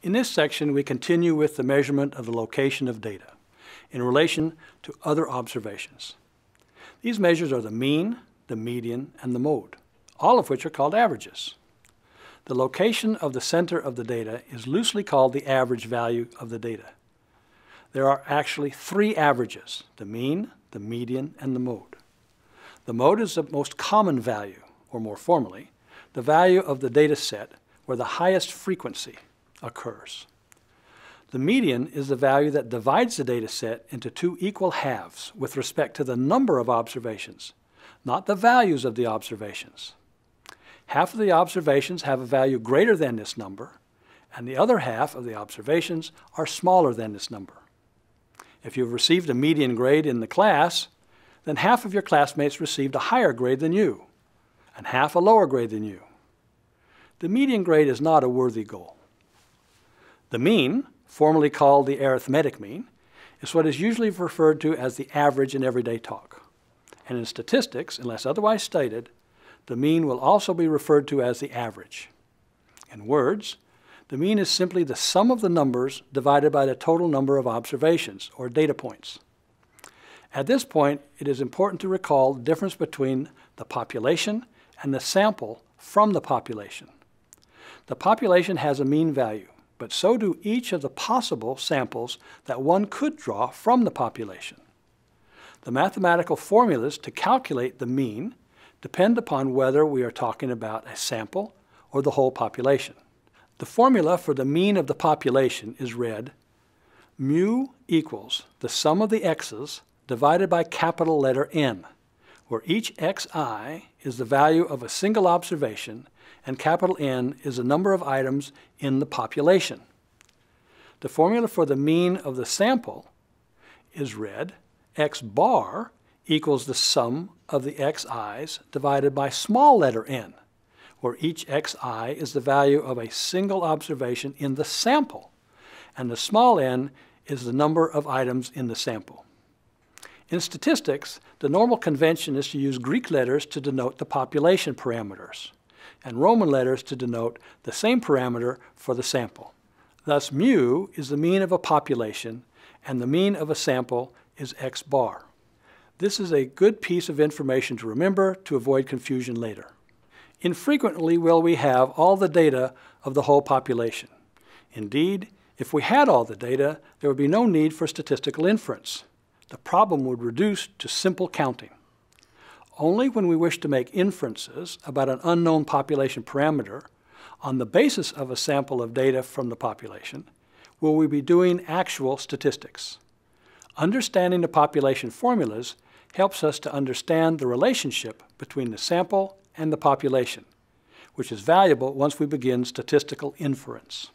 In this section, we continue with the measurement of the location of data in relation to other observations. These measures are the mean, the median, and the mode, all of which are called averages. The location of the center of the data is loosely called the average value of the data. There are actually three averages: the mean, the median, and the mode. The mode is the most common value, or more formally, the value of the data set where the highest frequency occurs. The median is the value that divides the data set into two equal halves with respect to the number of observations, not the values of the observations. Half of the observations have a value greater than this number, and the other half of the observations are smaller than this number. If you've received a median grade in the class, then half of your classmates received a higher grade than you, and half a lower grade than you. The median grade is not a worthy goal. The mean, formerly called the arithmetic mean, is what is usually referred to as the average in everyday talk. And in statistics, unless otherwise stated, the mean will also be referred to as the average. In words, the mean is simply the sum of the numbers divided by the total number of observations, or data points. At this point, it is important to recall the difference between the population and the sample from the population. The population has a mean value, but so do each of the possible samples that one could draw from the population. The mathematical formulas to calculate the mean depend upon whether we are talking about a sample or the whole population. The formula for the mean of the population is read: mu equals the sum of the x's divided by capital letter N, where each xi is the value of a single observation and capital N is the number of items in the population. The formula for the mean of the sample is read: x bar equals the sum of the xi's divided by small letter n, where each xi is the value of a single observation in the sample, and the small n is the number of items in the sample. In statistics, the normal convention is to use Greek letters to denote the population parameters, and Roman letters to denote the same parameter for the sample. Thus, mu is the mean of a population, and the mean of a sample is x bar. This is a good piece of information to remember to avoid confusion later. Infrequently will we have all the data of the whole population. Indeed, if we had all the data, there would be no need for statistical inference. The problem would reduce to simple counting. Only when we wish to make inferences about an unknown population parameter on the basis of a sample of data from the population will we be doing actual statistics. Understanding the population formulas helps us to understand the relationship between the sample and the population, which is valuable once we begin statistical inference.